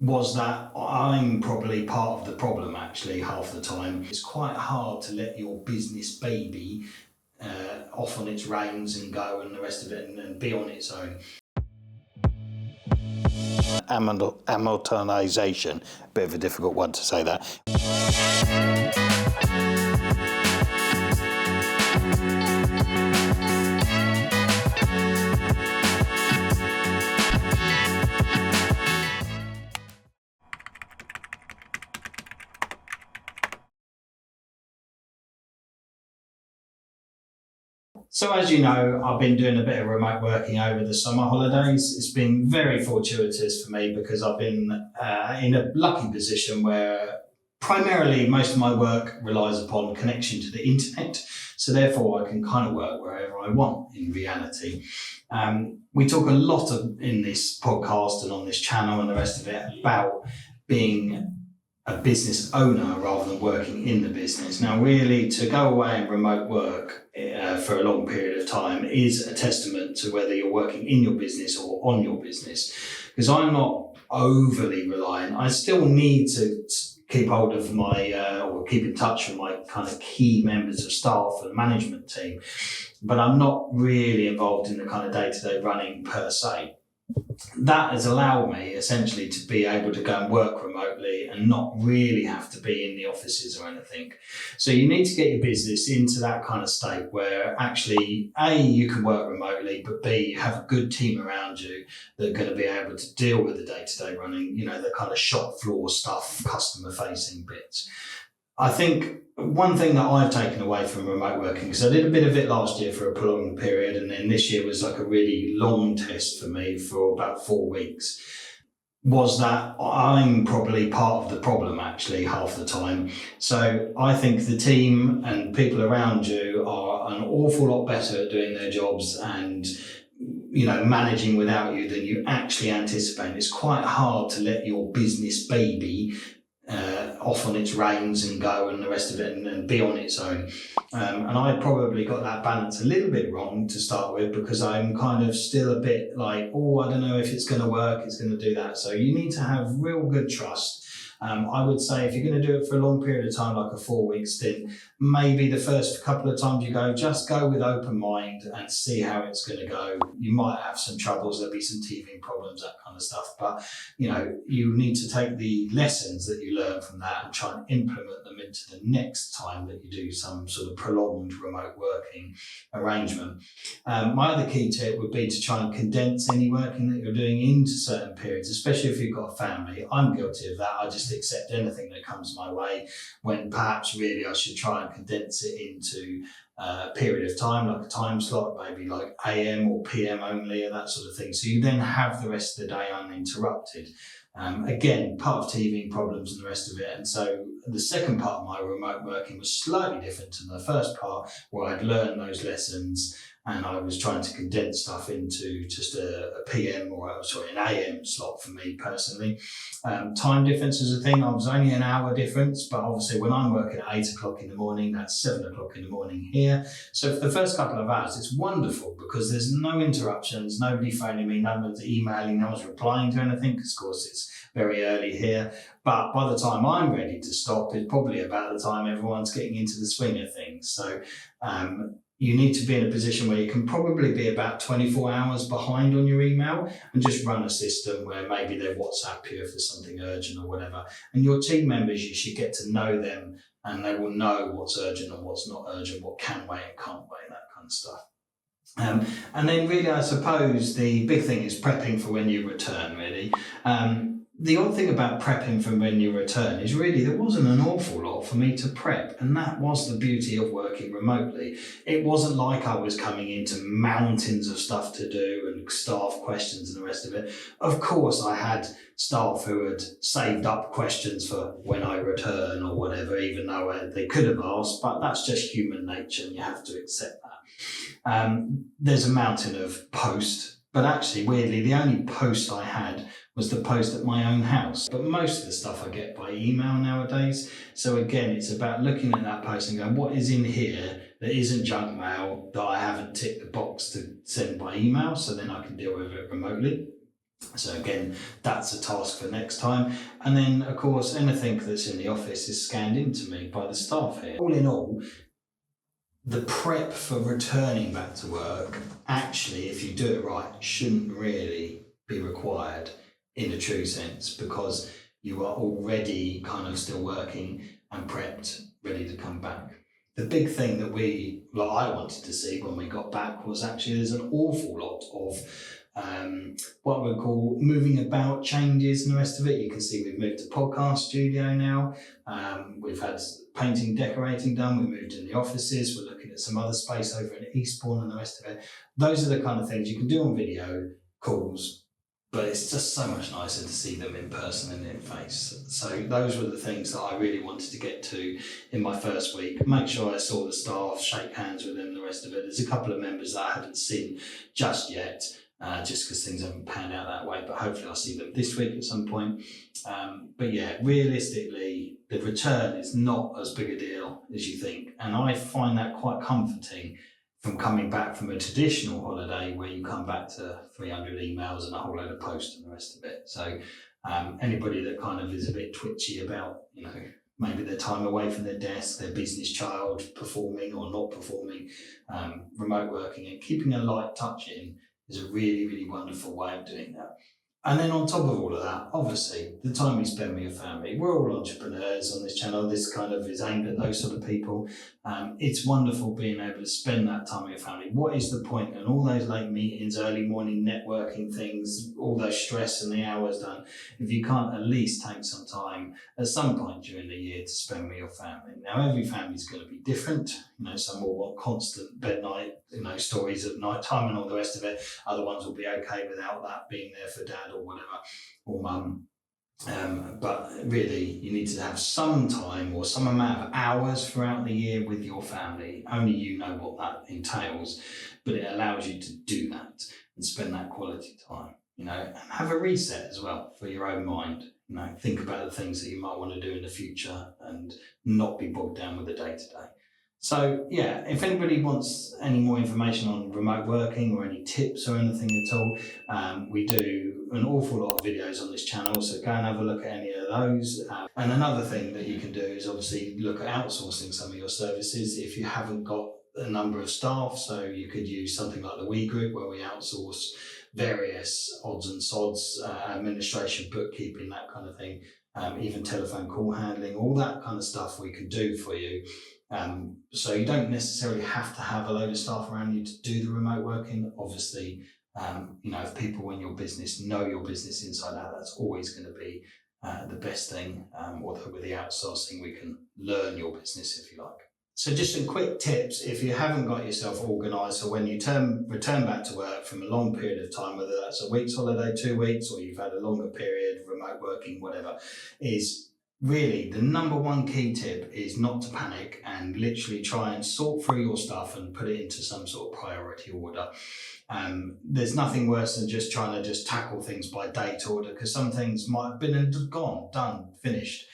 was that I'm probably part of the problem actually half the time. It's quite hard to let your business baby off on its reins and go and the rest of it and be on its own. Amortization, bit of a difficult one to say that. So as you know, I've been doing a bit of remote working over the summer holidays. It's been very fortuitous for me because I've been in a lucky position where primarily most of my work relies upon connection to the internet. So therefore I can kind of work wherever I want in reality. We talk a lot in this podcast and on this channel and the rest of it about being a business owner rather than working in the business. Now, really, to go away and remote work for a long period of time is a testament to whether you're working in your business or on your business. Because I'm not overly reliant. I still need to keep hold of or keep in touch with my kind of key members of staff and management team, but I'm not really involved in the kind of day-to-day running per se. That has allowed me essentially to be able to go and work remotely and not really have to be in the offices or anything. So you need to get your business into that kind of state where actually, A, you can work remotely, but B, you have a good team around you that are going to be able to deal with the day-to-day running, the kind of shop floor stuff, customer facing bits. I think one thing that I've taken away from remote working, because I did a bit of it last year for a prolonged period, and then this year was like a really long test for me for about 4 weeks, was that I'm probably part of the problem actually half the time. So I think the team and people around you are an awful lot better at doing their jobs and managing without you than you actually anticipate. It's quite hard to let your business baby off on its reins and go and the rest of it and be on its own. And I probably got that balance a little bit wrong to start with because I'm kind of still a bit like, I don't know if it's going to work, it's going to do that. So you need to have real good trust. I would say if you're going to do it for a long period of time, like a 4-week stint, maybe the first couple of times you go, just go with open mind and see how it's going to go. You might have some troubles, there'll be some teething problems, that kind of stuff. But, you need to take the lessons that you learn from that and try and implement them into the next time that you do some sort of prolonged remote working arrangement. My other key tip would be to try and condense any working that you're doing into certain periods, especially if you've got a family. I'm guilty of that. I just accept anything that comes my way when perhaps really I should try and condense it into a period of time, like a time slot, maybe like AM or PM only and that sort of thing. So you then have the rest of the day uninterrupted. Again, part of teething problems and the rest of it. And so the second part of my remote working was slightly different to the first part, where I'd learned those lessons and I was trying to condense stuff into just a PM an AM slot for me personally. Time difference is a thing. I was only an hour difference, but obviously when I'm working at 8 o'clock in the morning, that's 7 o'clock in the morning here. So for the first couple of hours, it's wonderful because there's no interruptions, nobody phoning me, no one's emailing, no one's replying to anything, because of course it's very early here. But by the time I'm ready to stop, it's probably about the time everyone's getting into the swing of things. So you need to be in a position where you can probably be about 24 hours behind on your email and just run a system where maybe they WhatsApp you if there's something urgent or whatever. And your team members, you should get to know them and they will know what's urgent and what's not urgent, what can wait and can't wait, that kind of stuff. And then really, I suppose the big thing is prepping for when you return, really. The odd thing about prepping for when you return is really there wasn't an awful lot for me to prep, and that was the beauty of working remotely. It wasn't like I was coming into mountains of stuff to do and staff questions and the rest of it. Of course, I had staff who had saved up questions for when I return or whatever, even though they could have asked, but that's just human nature and you have to accept that. There's a mountain of post, but actually, weirdly, the only post I had was the post at my own house. But most of the stuff I get by email nowadays. So again, it's about looking at that post and going, what is in here that isn't junk mail that I haven't ticked the box to send by email, so then I can deal with it remotely. So again, that's a task for next time. And then of course, anything that's in the office is scanned into me by the staff here. All in all, the prep for returning back to work, actually, if you do it right, shouldn't really be required in a true sense, because you are already kind of still working and prepped, ready to come back. The big thing that I wanted to see when we got back was actually there's an awful lot of what we call moving about changes and the rest of it. You can see we've moved to podcast studio now. We've had painting, decorating done. We moved in the offices. We're looking at some other space over in Eastbourne and the rest of it. Those are the kind of things you can do on video calls, but it's just so much nicer to see them in person and in face. So those were the things that I really wanted to get to in my first week. Make sure I saw the staff, shake hands with them, the rest of it. There's a couple of members that I haven't seen just yet, just because things haven't panned out that way, but hopefully I'll see them this week at some point. But yeah, realistically, the return is not as big a deal as you think. And I find that quite comforting from coming back from a traditional holiday where you come back to 300 emails and a whole load of posts and the rest of it. So anybody that kind of is a bit twitchy about, maybe their time away from their desk, their business child performing or not performing, remote working and keeping a light touch in is a really, really wonderful way of doing that. And then on top of all of that, obviously, the time you spend with your family. We're all entrepreneurs on this channel. This kind of is aimed at those sort of people. It's wonderful being able to spend that time with your family. What is the point? And all those late meetings, early morning networking things, all those stress and the hours done, if you can't at least take some time at some point during the year to spend with your family. Now, every family is going to be different. Some will want constant bed night, stories at night time and all the rest of it. Other ones will be okay without that, being there for dad or whatever, or mum. But really, you need to have some time or some amount of hours throughout the year with your family. Only you know what that entails, but it allows you to do that and spend that quality time, and have a reset as well for your own mind. Think about the things that you might want to do in the future and not be bogged down with the day-to-day. So yeah, if anybody wants any more information on remote working or any tips or anything at all, we do an awful lot of videos on this channel, so go and have a look at any of those. And another thing that you can do is obviously look at outsourcing some of your services if you haven't got a number of staff. So you could use something like the We Group, where we outsource various odds and sods, administration, bookkeeping, that kind of thing, even telephone call handling, all that kind of stuff we can do for you. So you don't necessarily have to have a load of staff around you to do the remote working. Obviously, if people in your business know your business inside out, that's always going to be the best thing. Although with the outsourcing, we can learn your business if you like. So just some quick tips if you haven't got yourself organised for when you return back to work from a long period of time, whether that's a week's holiday, 2 weeks, or you've had a longer period, remote working, whatever, is really the number one key tip is not to panic and literally try and sort through your stuff and put it into some sort of priority order. There's nothing worse than just trying to tackle things by date order, because some things might have been gone, done, finished.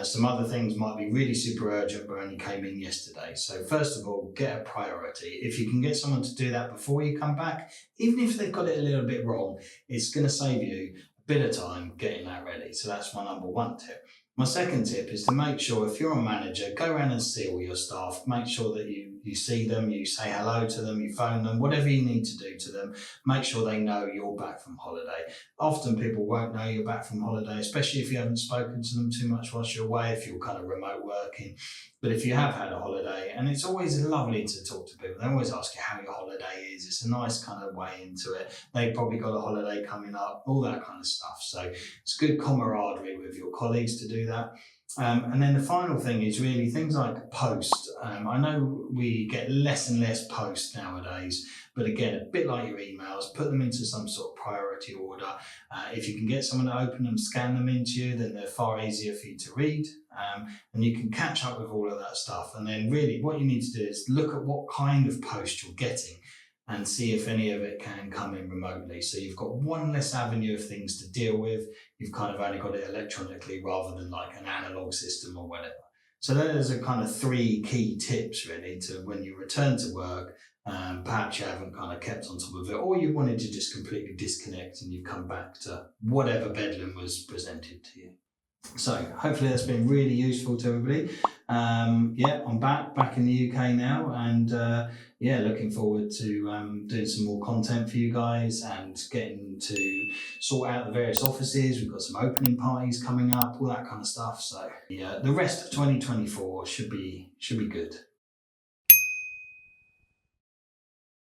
Some other things might be really super urgent but only came in yesterday. So first of all, get a priority. If you can get someone to do that before you come back, even if they've got it a little bit wrong, it's going to save you a bit of time getting that ready. So that's my number one tip. My second tip is to make sure, if you're a manager, go around and see all your staff. Make sure that you see them, you say hello to them, you phone them, whatever you need to do to them. Make sure they know you're back from holiday. Often people won't know you're back from holiday, especially if you haven't spoken to them too much whilst you're away, if you're kind of remote working. But if you have had a holiday, and it's always lovely to talk to people, they always ask you how your holiday is. It's a nice kind of way into it. They've probably got a holiday coming up, all that kind of stuff. So it's good camaraderie with your colleagues to do that. And then the final thing is really things like post. I know we get less and less posts nowadays, but again, a bit like your emails, put them into some sort of priority order. If you can get someone to open them, scan them into you, then they're far easier for you to read. And you can catch up with all of that stuff. And then really what you need to do is look at what kind of post you're getting and see if any of it can come in remotely. So you've got one less avenue of things to deal with. You've kind of only got it electronically rather than like an analog system or whatever. So those are kind of 3 key tips really to when you return to work. Perhaps you haven't kind of kept on top of it, or you wanted to just completely disconnect and you've come back to whatever bedlam was presented to you. So hopefully that's been really useful to everybody. Yeah, I'm back in the UK now, and yeah, looking forward to doing some more content for you guys and getting to sort out the various offices. We've got some opening parties coming up, all that kind of stuff. So yeah, the rest of 2024 should be good.